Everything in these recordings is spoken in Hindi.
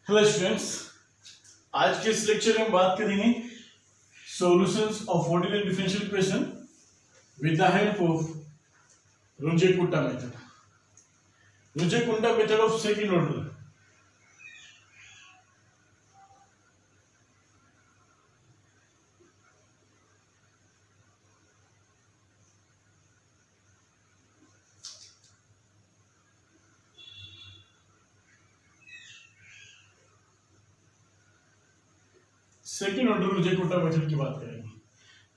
हेलो स्टूडेंट्स, आज के इस लेक्चर में हम बात करेंगे solutions of ordinary differential equation with the help of Runge Kutta method. Runge Kutta method of second order. Second order Runge Kutta method की बात करेंगे।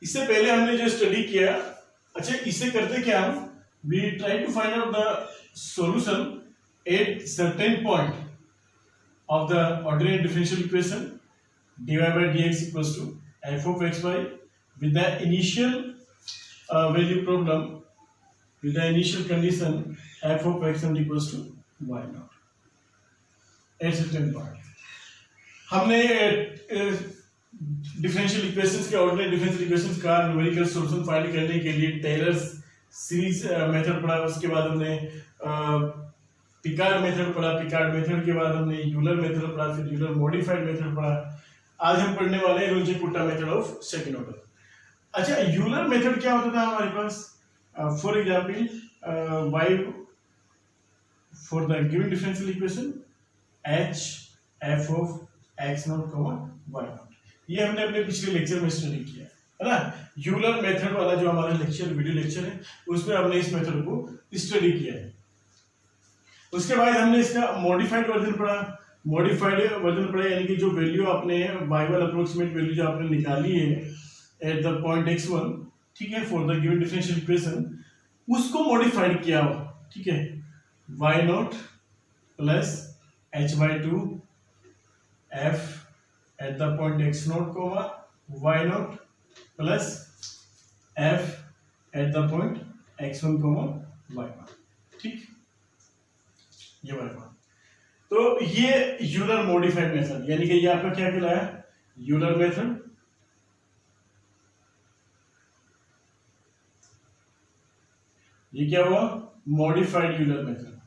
इससे पहले हमने जो स्टडी किया, अच्छा इसे करते क्या हम, we try to find out the solution at certain point of the ordinary differential equation dy by dx equals to f of xy with the initial value problem with the initial condition f of x naught equals to y naught at certain point। हमने डिफरेंशियल इक्वेशंस के ऑर्डिनरी डिफरेंशियल इक्वेशंस का न्यूमेरिकल सॉल्यूशन फाइंड करने के लिए टेलर्स सीरीज मेथड पढ़ा। उसके बाद हमने पिकार्ड मेथड पढ़ा। पिकार्ड मेथड के बाद हमने यूलर मेथड पढ़ा, फिर यूलर मॉडिफाइड मेथड पढ़ा। आज हम पढ़ने वाले हैं Runge Kutta method of second order. अच्छा, यूलर मेथड क्या होता था हमारे पास? For example y for the given differential equation h f of x naught y naught, ये हमने अपने पिछले लेक्चर में स्टडी किया है ना। यूलर मेथड वाला जो हमारा लेक्चर वीडियो लेक्चर है उसमें हमने इस मेथड को स्टडी किया है। उसके बाद हमने इसका मॉडिफाइड वर्जन पढ़ा। मॉडिफाइड वर्जन पढ़ा यानी कि जो वैल्यू आपने y1 अप्रोक्सीमेट वैल्यू जो आपने निकाली है एट द पॉइंट x1, ठीक है, for the given differential equation, उसको मॉडिफाइड किया हुआ, ठीक है, y not plus h/2 f at the point x naught comma y naught plus f at the point x1 comma y naught, ठीक, ये वाला बात। तो ये यूलर मॉडिफाइड मेथड यानी कि ये आपका क्या कहलाया? Euler method. ये क्या हुआ? मॉडिफाइड यूलर मेथड,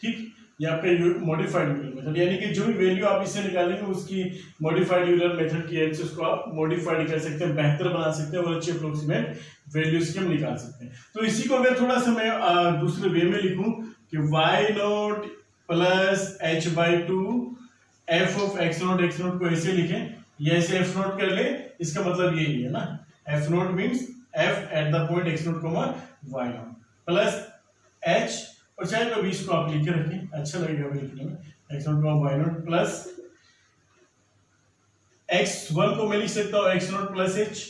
ठीक। ये आपका मॉडिफाइड यूलर मेथड यानी कि जो भी वैल्यू आप इससे निकालेंगे उसकी मॉडिफाइड यूलर मेथड की हेल्प से उसको आप मॉडिफाइड कर सकते हैं, बेहतर बना सकते हैं और अच्छे अप्रोक्सीमेट वैल्यूज के हम निकाल सकते हैं। तो इसी को अगर थोड़ा सा मैं दूसरे वे में लिखूं कि y not plus h/2 f of x not को ऐसे लिखें, ये ऐसे f नॉट कर ले, इसका मतलब यही है ना, f not means f at the point x not y not plus h, और चाहे तो 20 को आप लिख के रखें, अच्छा लगेगा लिखने में, x not y not plus x1 को मैं लिख सकता हूँ x नॉट प्लस h,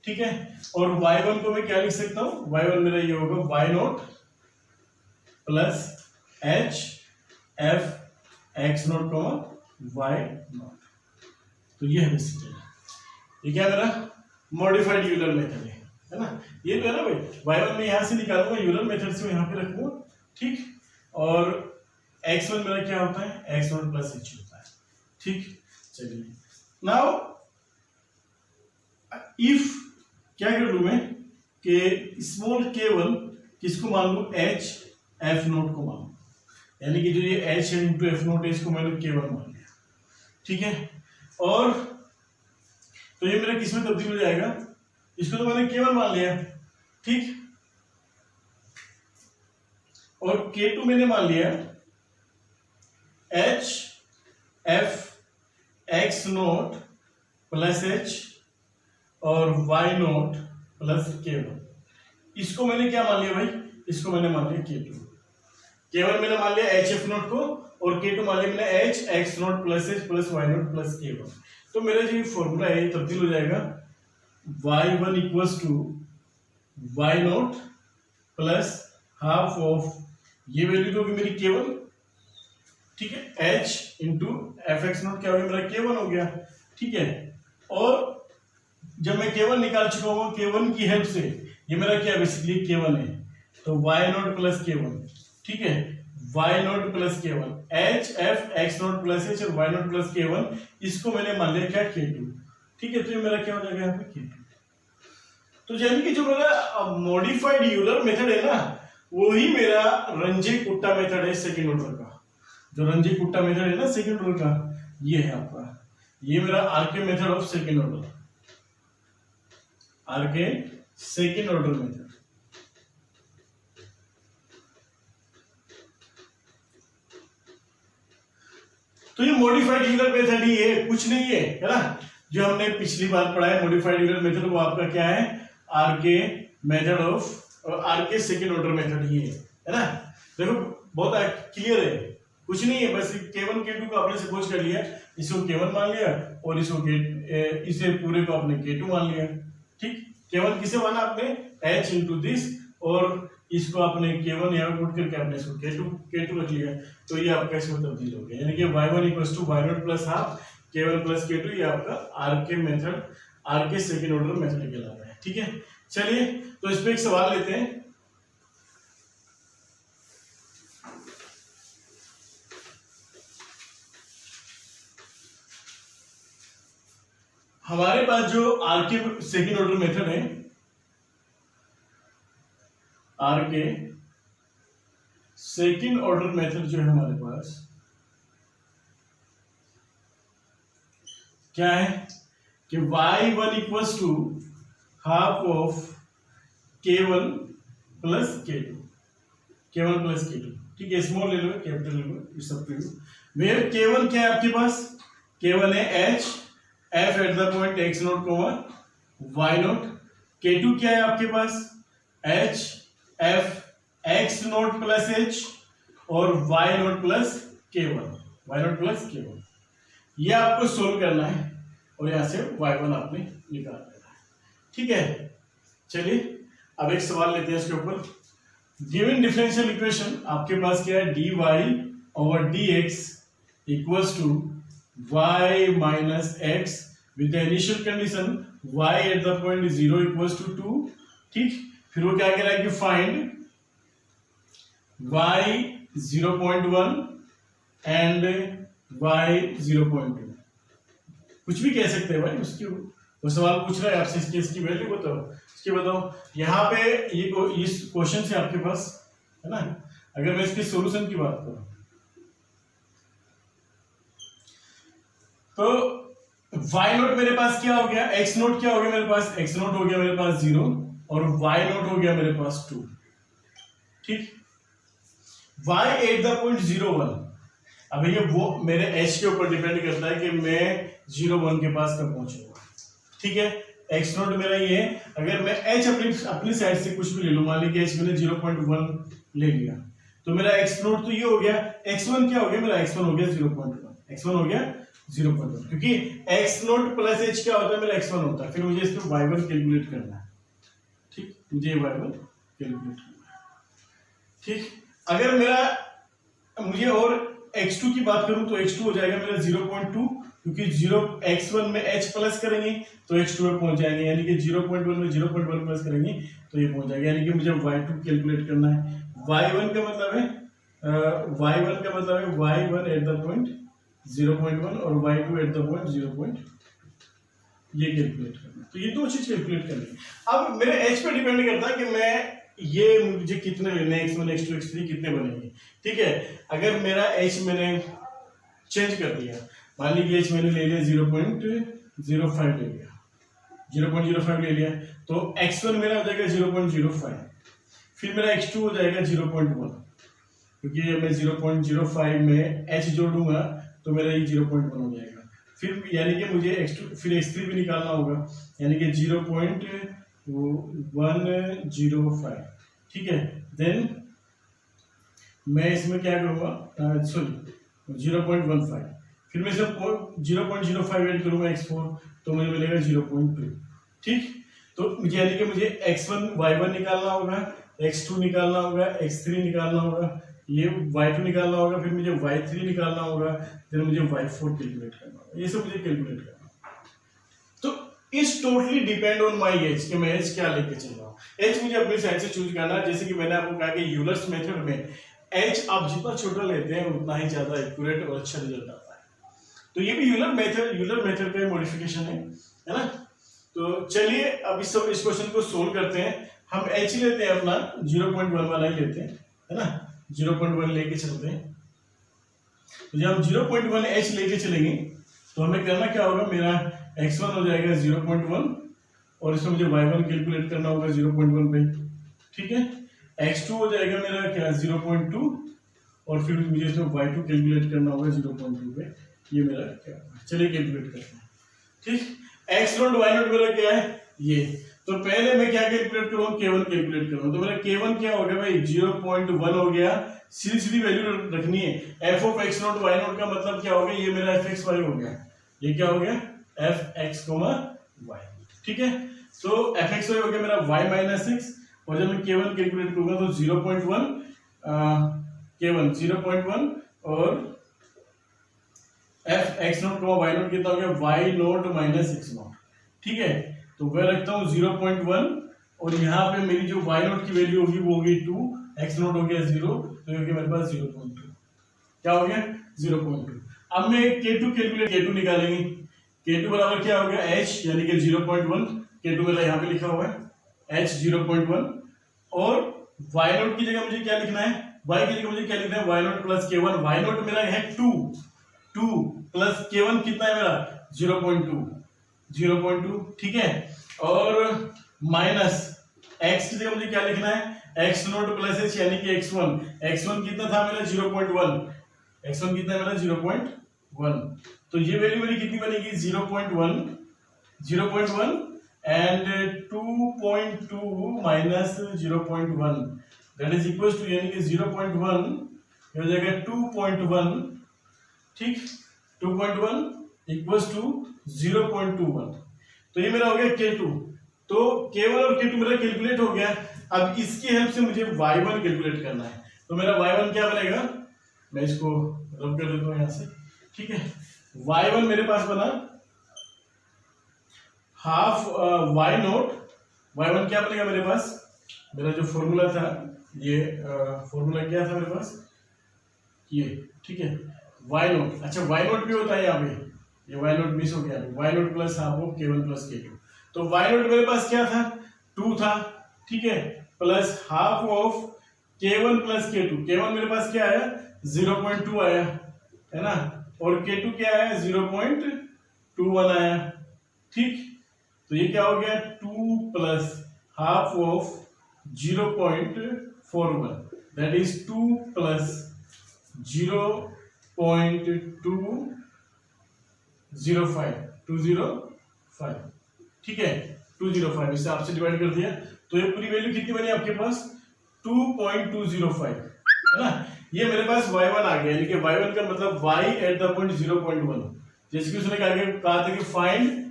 ठीक है, और y1 को मैं क्या लिख सकता हूँ? y1 मेरा ये होगा y not plus h f x not y not. तो ये है बेसिकली, ये क्या मेरा मॉडिफाइड यूलर मेथड है ना। ये तो है ना भाई, y1 में यहां से निकालूंगा यूलर मेथड से, यहां पे रखूंगा, ठीक, और x1 मेरा क्या होता है? x नॉट प्लस h होता है, ठीक। चलिए नाउ इफ क्या कर लूं मैं कि स्मॉल k1 किसको मान लूं? h f नोट को मान लूं, यानी कि जो ये h है इंटू f नोट है इसको मैंने k1 मान लिया, ठीक है। और तो ये मेरा किस में तब्दील हो जाएगा? इसको तो मैंने k1 मान लिया, ठीक, और k2 मैंने मान लिया h f x note plus h और y नोट प्लस k1। इसको मैंने क्या मान लिया भाई? इसको मैंने मान लिया k2। k1 मैंने मान लिया h f नोट को, और k2 मान लिया मैंने h x note plus h plus y naught plus k1। तो मेरा जो फॉर्मूला है तब्दील हो जाएगा y1 equals to y naught plus half of ये वैल्यू तो होगी मेरी k1, ठीक है, h into f x naught क्या हो गया? मेरा k1 हो गया, ठीक है। और जब मैं k1 निकाल चुका हूँ k1 की हेल्प से, ये मेरा क्या बेसिकली k1 है, तो y नोट प्लस k1, ठीक है, y naught plus k1 h f x note plus h और y नोट प्लस k1, इसको मैंने मान लिया क्या? k2, ठीक है। तो ये मेरा क्या हो जाएगा यहाँ पे k2। तो यानी कि जो मेरा मॉडिफाइड यूलर मेथड है ना, वही मेरा रंजी-कुट्टा मेथड है सेकंड ऑर्डर का। जो रंजी-कुट्टा मेथड है ना सेकंड ऑर्डर का, ये है आपका, ये मेरा RK method of second order, RK second order method. तो ये मॉडिफाइड यूलर मेथड ही है, कुछ नहीं है ना। जो हमने पिछली बार पढ़ा है मॉडिफाइड यूलर मेथड, वो आपका क्या है, RK method of RK second order method ही है ना। देखो बहुत क्लियर है, कुछ नहीं है, बस K1 K2 को आपने सपोज कर लिया, इसको K1 मान लिया और इसको इसे पूरे को आपने K2 मान लिया। ठीक, K1 किसे माना आपने, H इंटू दिस, और इसको आपने K1 यहाँ पुट करके आपने इसको K2 रख लिया, तो ये आपका इसमें तब्दील हो गया, यानी कि y1 equals to y0 plus half K1 plus K2, ये आपका RK method, RK second order method कहलाता है। ठीक है, चलिए तो इस पे एक सवाल लेते हैं। हमारे पास जो आरके सेकंड ऑर्डर मेथड है, आरके सेकंड ऑर्डर मेथड जो है हमारे पास क्या है कि y1 equals to half of K1 plus K2, K1 plus K2। ठीक है, स्मॉल ले लो कैपिटल ले लो, it's up to you. Where K1 क्या है आपके पास, K1 है H f at the point x naught comma y naught. K2 क्या है आपके पास, H f x note plus h और y naught plus K1, y naught plus K1। ये आपको सोल्व करना है और यहां से y1 आपने निकाल देना है। ठीक है, चलिए अब एक सवाल लेते हैं इसके ऊपर। गिवन डिफरेंशियल इक्वेशन आपके पास क्या है, dy over dx equals to y minus x with the initial condition y at the point 0 equals to 2। ठीक, फिर वो क्या कह रहा है कि फाइंड y 0.1 एंड y 0.2, कुछ भी कह सकते हैं भाई, उसकी वो सवाल पूछ रहा है आपसे, इसकी वैल्यू बताओ, इसकी बताओ। यहाँ पे ये इस क्वेश्चन से आपके पास है ना, अगर मैं इसके सॉल्यूशन की बात करूं तो y नोट मेरे पास क्या हो गया, x नोट क्या हो गया मेरे पास, x नोट हो गया मेरे पास 0 और y नोट हो गया मेरे पास 2। ठीक, y एट द पॉइंट 0 1, अब ये वो मेरे h के ऊपर डिपेंड करता है कि मैं 0 1 के पास कब पहुंचूंगा। ठीक है, x नोट मेरा ये है, अगर मैं h अपनी साइड से कुछ भी ले लूं, मान लीजिए h मैंने 0.1 ले लिया, तो मेरा x नोट तो ये हो गया, x1 क्या हो गया मेरा, x1 हो गया 0.1, x1 हो गया 0.1, क्योंकि x नोट प्लस h क्या होता है मेरा x1 होता है। फिर मुझे इसको y1 कैलकुलेट करना है। ठीक, मुझे y1 कैलकुलेट करना है। ठीक, अगर मेरा मुझे और x2 की बात करूं तो x2 हो जाएगा मेरा 0.2, क्योंकि 0 x1 में h प्लस करेंगे तो x2 में पहुंच जाएंगे, यानी कि 0.1 में 0.1 प्लस करेंगे तो ये पहुंच जाएगा, यानी कि मुझे y2 कैलकुलेट करना है। y1 का मतलब है y1 एट द पॉइंट 0.1 और y2 एट द पॉइंट 0. ये कैलकुलेट करना, तो ये दो चीज कैलकुलेट करनी। अब मेरे h पे डिपेंड करता है कि मैं ये मुझे कितने लेने हैं, x1 x2 x3 कितने बनेंगे। ठीक है, अगर मेरा h मैंने चेंज कर दिया, मान लीजिए h मैंने ले लिया 0.05 ले लिया, 0.05 ले लिया, तो x1 मेरा हो जाएगा 0.05, फिर मेरा x2 हो जाएगा 0.1, क्योंकि मैं 0.05 में h जोड़ूंगा तो मेरा ये 0.1 हो जाएगा। फिर यानी कि मुझे x2 फिर x3 भी निकालना होगा, यानी कि 0.105। ठीक है, देन मैं इसमें क्या करूंगा, सॉरी 0.15, फिर मैं इसमें 0.05 ऐड करूंगा x4, तो मुझे मिलेगा 0.2। ठीक, तो यानी कि मुझे x1 y1 निकालना होगा, x2 निकालना होगा, x3 निकालना होगा, ये y2 निकालना होगा, फिर मुझे y3 निकालना होगा, फिर मुझे y4 कैलकुलेट करना होगा, ये सब मुझे कैलकुलेट करना होगा। तो इस totally depend on my age कि मैं एज क्या लेके चल रहा हूँ। एज मुझे अपनी साइड से चूज करना है, जैसे कि मैंने आपको कहा कि यूलर्स मेथड में एज आप जितना छोटा लेते हैं उतना ही ज्यादा एक्यूरेट और अच्छा रिजल्ट आता है। तो ये भी यूलर मेथड का मॉडिफिकेशन है ना। तो चलिए अब इस क्वेश्चन को सोल्व करते हैं। हम h लेते हैं अपना 0.1 वाला ही लेते हैं, है ना, 0.1 लेके चलते हैं। तो जब हम 0.1 h लेके चलेंगे तो हमें करना क्या होगा, मेरा x1 हो जाएगा 0.1 और इसमें मुझे y1 कैलकुलेट करना होगा 0.1 पे, ठीक है। x2 हो जाएगा मेरा क्या 0.2 और फिर मुझे इसमें y2 कैलकुलेट करना होगा 0.2 पे, ये मेरा क्या, चलिए कैलकुलेट करते हैं, ठीक। x0 y0 मेरा क्या है ये, तो पहले मैं क्या कैलकुलेट करूँ, k1 कैलकुलेट करूँ। तो मेरा k1 क्या हो गया भाई 0.1 हो गया, सीधी सीधी वैल्यू रखनी है। f ऑफ x0 y0 का मतलब क्या हो गया, ये मेरा f x y हो गया, ये क्या हो गया f x y, ठीक है। तो f x y हो गया मेरा y माइनस x, और जब मैं k1 कैलकुलेट करूंगा तो 0.1 k1 0.1 और f x0 y0 कितना हो गया y0 माइनस x0, ठीक है। तो मैं रखता हूँ 0.1 और यहाँ पे मेरी जो y0 की वैल्यू होगी वो होगी 2, x0 हो गया 0, तो ये हो गया मेरे पास 0.2, क्या हो गया 0.2। अब मैं k2 कैलकुलेट, k2 निकालेंगे, k2 बराबर क्या हो गया h यानी कि 0.1, k2 मेरा यहाँ पे लिखा हुआ है h 0.1 और y0 की जगह मुझे क्या लिखना है, y की जगह मुझे क्या लिखना है y0 प्लस k1, y0 मेरा है 2 प्लस k1 कितना है मेरा 0.2, ठीक है। और माइनस x की जगह मुझे क्या लिखना है x0 प्लस h यानी कि x1 कितना था मेरा 0.1, x1 कितना है मेरा 0.1, तो ये वैल्यू मेरी कितनी बनेगी 0.1 and 2.2 minus 0.1 that is equal to, यानी कि 0.1 ये हो जाएगा 2.1, ठीक, 2.1 इक्वल्स टू 0.21, तो ये मेरा हो गया k2। तो k1 और k2 मेरा कैलकुलेट हो गया। अब इसकी हेल्प से मुझे y1 कैलकुलेट करना है, तो मेरा y1 क्या बनेगा, मैं इसको रब कर देता हूं यहां से, ठीक है। y1 मेरे पास बना हाफ y0, क्या बनेगा मेरे पास, मेरा जो फॉर्मूला था ये फॉर्मूला क्या था मेरे पास ये, ठीक है, y0, अच्छा y0 भी होता है यहाँ पे, ये y0 मिस हो गया, y0 plus half of k1 plus k2, तो y0 मेरे पास क्या था 2 था, ठीक है, plus half of k1 plus k2, k1 मेरे पास क्या आया 0.2 आया, है ना, और k2 क्या आया 0.21 आया, ठीक। तो ये क्या हो गया 2 plus half of 0.41 that is 2 plus 205, ठीक है, 205 इससे आपसे डिवाइड कर दिया, तो ये पूरी वैल्यू कितनी बनी आपके पास 2.205, है ना। ये मेरे पास y1 आ गया, यानी कि y1 का मतलब y एट द पॉइंट 0.1, जैसे कि उसने कहा था कि find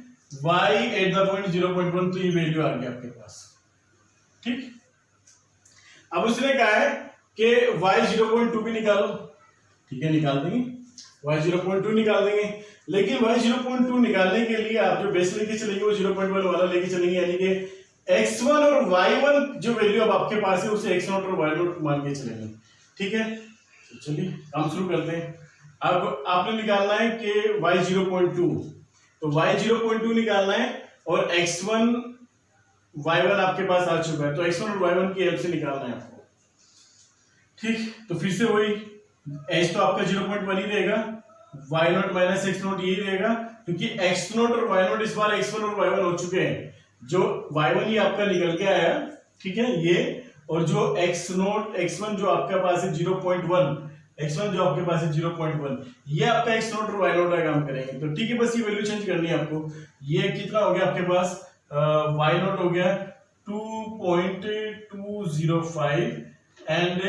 y at the point 0.1, तो ये वैल्यू आ गई आपके पास, ठीक। अब उसने कहा है कि y 0.2 भी निकालो, ठीक है, निकाल देंगे, y 0.2 निकाल देंगे, लेकिन y 0.2 निकालने के लिए आप जो बेस लेके चलेंगे वो 0.1 वाला लेके चलेंगे, यानी कि x1 और y1 जो वैल्यू अब आपके पास है उसे x0 और y0 मान के चलेंगे, ठीक है। तो चलिए काम शुरू करते हैं। अब आपने निकालना है कि y 0.2, तो y 0.2 निकालना है और x1 y1 आपके पास आ चुका है, तो x1 और y1 की हेल्प से निकालना है आपको, ठीक। तो फिर से वही h तो आपका 0.1 ही रहेगा, y0 माइनस x0 यही रहेगा, क्योंकि x0 और y0 इस बार x1 और y1 हो चुके हैं, जो y1 ही आपका निकल के आया, ठीक है, ये, और जो x1 जो आपके पास है 0.1, x1 जो आपके पास है 0.1, ये आपका x0 और y0 का काम करेंगे, तो ठीक है, बस ये वैल्यू चेंज करनी है आपको। ये कितना हो गया आपके पास y0 हो गया 2.205 एंड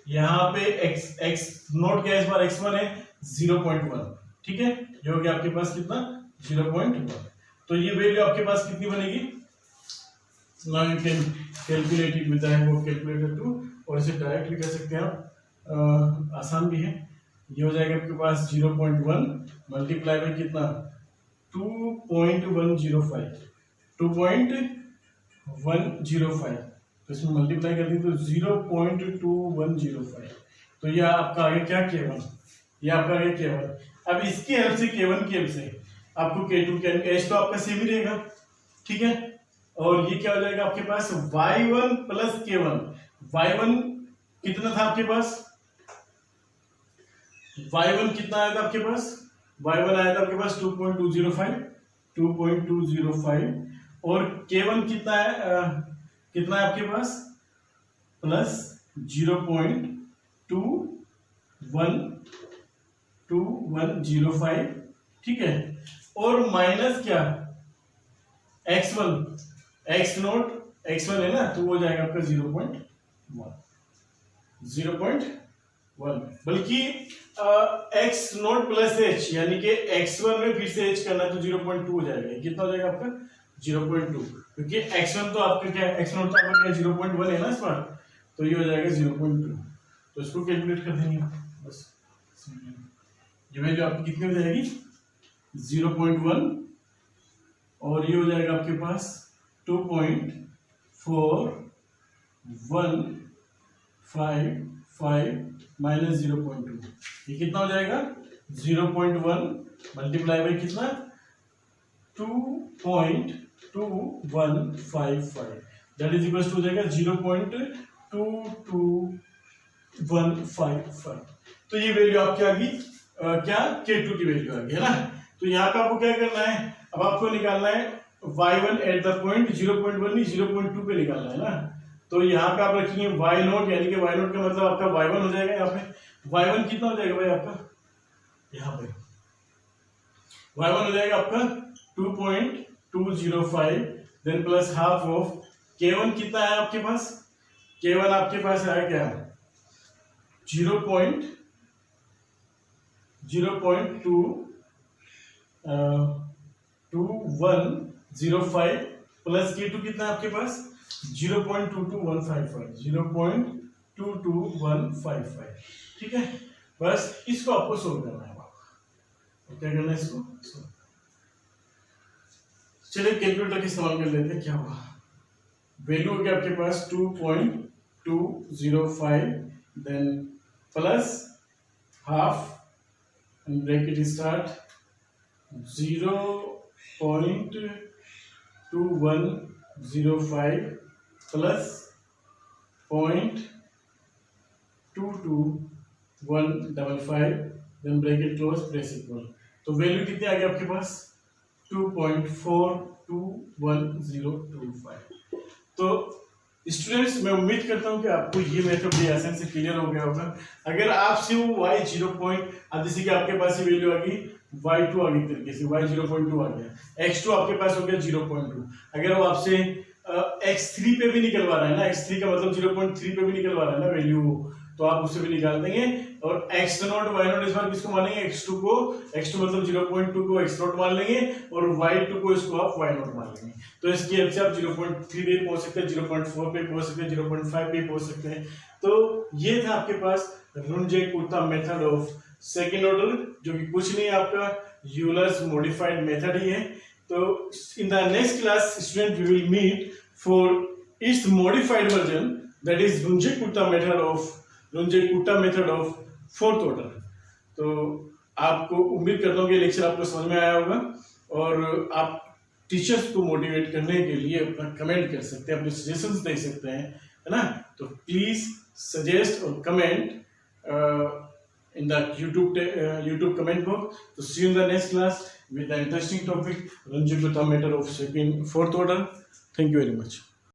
यहाँ पे x0 क्या है इस बार x1 है 0.1, ठीक है, ये हो गया आपके पास कितना 0.1, तो ये वैल्यू आपके पास कितनी बनेगी, now you can calculate it with the help of calculator too, और इसे डायरेक्ट भी कर सकते हैं आप, आसान भी है। ये हो जाएगा आपके पास 0.1 मल्टीप्लाई बाय कितना 2.105, तो इसमें मल्टीप्लाई कर दी तो 0.2105, तो ये आपका आ गया क्या k1, ये आपका आ गया k1। अब इसकी हेल्प से k1 की हेल्प से आपको k2 h तो आपका सेम ही रहेगा, ठीक है, और ये क्या हो जाएगा आपके पास y1 प्लस k1। y1 कितना था आपके पास, y1 कितना आया था आपके पास, y1 आया था आपके पास 2.205 और k1 कितना है कितना है आपके पास प्लस 0.2105, ठीक है। और माइनस क्या x1 x1 है ना, तो वो जाएगा आपका 0.1, बल्कि x0 प्लस h यानी कि x1 में फिर से h करना तो 0.2 हो जाएगा। कितना हो जाएगा आपका 0.2, क्योंकि x1 तो आपका क्या है, x0 तो आपका क्या 0.1 है ना इस बार, तो ये हो जाएगा 0.2। तो इसको कैलकुलेट कर देंगे बस, ये वैल्यू आपकी कितनी हो जाएगी 0.1 और ये हो जाएगा आपके पास 2.4155 माइनस 0.2, ये कितना हो जाएगा 0.1 मल्टीप्लाई बाई कितना 2.2155, दैट इज इक्वल टू हो जाएगा 0.22155। तो ये वैल्यू आपकी आ गई क्या K2 की वैल्यू आ गई है ना। तो यहाँ पे आपको क्या करना है, अब आपको निकालना है y1 एट द पॉइंट 0.1 नहीं 0.2 पे निकालना है ना। तो यहाँ पे आप रखेंगे y0 यानी कि y0 का मतलब आपका y1 हो जाएगा। यहाँ पे y1 कितना हो जाएगा भाई आपका, यहाँ पे y1 हो जाएगा आपका 2.205 then plus half of k1 कितना है आपके पास, k1 आपके पास है क्या 0.205 प्लस k2 कितना है आपके पास 0.22155, ठीक है। बस इसको आपको सोल्व करना है, तो क्या करना है इसको, चलिए कैलकुलेटर का इस्तेमाल कर लेते हैं। क्या हुआ, वैल्यू हो गया आपके पास 2.205 then plus half bracket start 0.2105 plus 0.22155 then bracket close press equal. तो वैल्यू कितनी आ गई आपके पास 2.42105। तो स्टूडेंट्स मैं उम्मीद करता हूं कि आपको ये मेथड भी आसानी से क्लियर हो गया होगा। अगर आपसे वो y0 पॉइंट, अब जैसे कि आपके पास ये वैल्यू आ गई y2 आ गई तरीके से y0.2 आ गया, x2 आपके पास हो गया 0.2। अगर वो आपसे x3 पे भी निकलवा रहा है ना, x3 का मतलब 0.3 पे भी निकलवा रहा है ना वैल्यू, तो आप उससे भी निकाल देंगे। और x0 y0 इस बार किसको मानेंगे, x2 को, x2 मतलब 0.2 को x0 मान लेंगे और y2 को इसको आप y0 मान लेंगे। तो इसकी हेल्प से आप 0.3 पे पहुंच सकते हैं, 0.4 पे पहुंच सकते हैं, 0.5 पे पहुंच सकते हैं। तो ये था आपके पास रुंजे-कुर्ता मेथड ऑफ सेकंड ऑर्डर, जो कि कुछ नहीं आपका यूलर्स मॉडिफाइड मेथड ही है। तो in the next class student we will meet for its modified version, that is Runge Kutta method of fourth order. तो आपको उम्मीद करता हूँ कि लेक्चर आपको समझ में आया होगा और आप टीचर्स को मोटिवेट करने के लिए अपना कमेंट कर सकते हैं, अपने सजेशंस दे सकते हैं, है ना। तो प्लीज सजेस्ट और comment in the YouTube comment box. So see you in the next class with the interesting topic Ranjit Gupta matter of fourth order. Thank you very much.